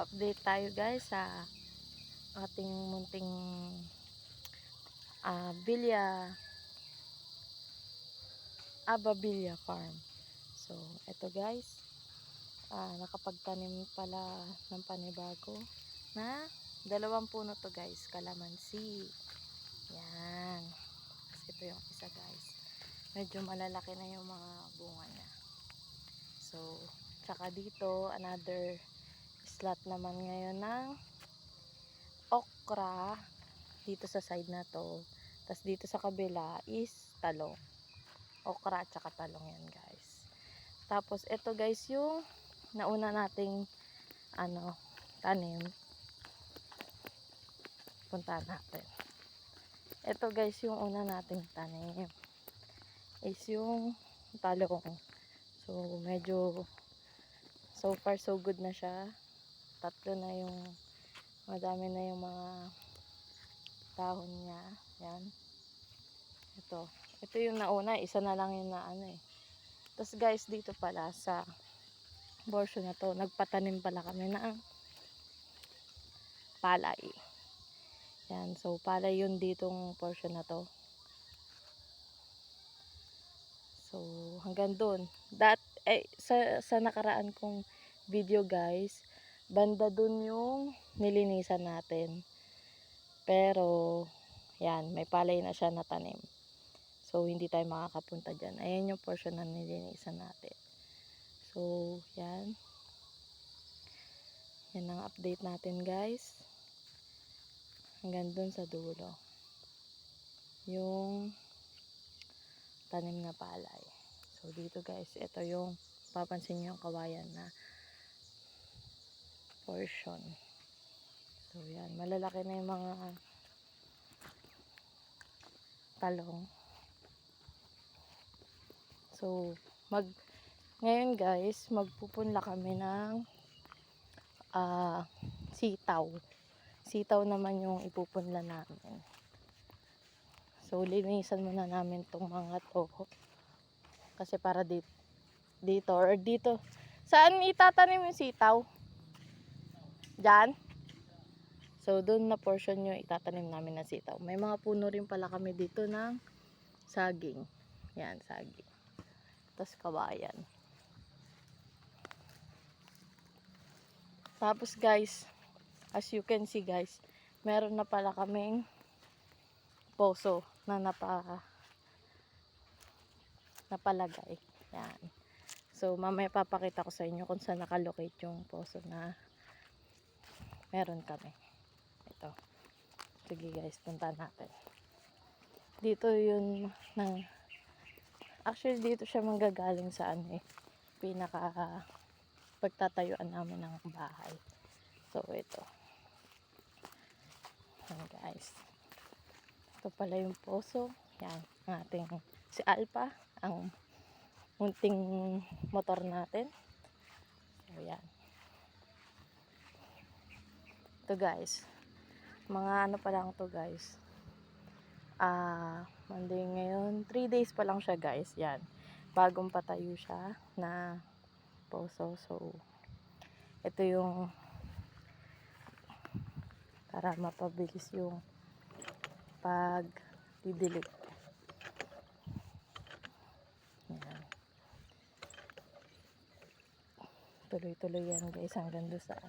Update tayo guys sa ating munting Ababilia Farm. So, ito guys, nakapagtanim pala ng panibago na 2 puno to guys, kalamansi. Yan. Ito yung isa guys. Medyo malalaki na yung mga bunga niya. So, tsaka dito, another slot naman ngayon ng okra dito sa side na to. Tapos dito sa kabila is talong. Okra at saka talong yan guys. Tapos ito guys yung nauna nating tanim. Punta natin. Ito guys yung una nating tanim. Is yung talong. So medyo so far so good na siya. 3 na yung madami na yung mga dahon niya. Yan. Ito yung nauna, isa na lang yung Tapos guys, dito pala sa portion na to, nagpatanim pala kami ng palay. Yan, so palay yun ditong portion na to. So, hanggang doon. Sa nakaraan kong video guys, banda dun yung nilinisan natin. Pero, yan, may palay na siya natanim. So, hindi tayo makakapunta dyan. Ayan yung portion na nilinisan natin. So, yan. Yan ang update natin guys. Hanggang dun sa dulo. Yung tanim na palay. So, dito guys, ito yung papansin nyo yung kawayan na portion. So, yan. Malalaki na yung mga talong. So, ngayon guys, magpupunla kami ng sitaw. Sitaw naman yung ipupunla namin. So, linisan muna namin tong mga to. Kasi para dito. Saan itatanim yung sitaw? Diyan? So, doon na portion yung itatanim namin na sitaw. May mga puno rin pala kami dito ng saging. Yan, saging. Tapos kawayan. Tapos guys, as you can see guys, meron na pala kaming poso na napalagay. Yan. So, mamaya papakita ko sa inyo kung saan nakalocate yung poso na meron kami. Ito. Sige guys, punta natin. Dito yun actually dito siya manggagaling sa pinaka pagtatayuan namin ng bahay. So, ito. Yan guys. Ito pala yung poso. Yan. Ating si Alpha. Ang munting motor natin. So, yan. Ito guys. Mga pa lang to guys. Monday ngayon. 3 days pa lang siya guys. Yan. Bagong patayo siya na poso. So, ito yung para mapabilis yung pag-didilig. Yan. Tuloy-tuloy yan guys hanggang doon sa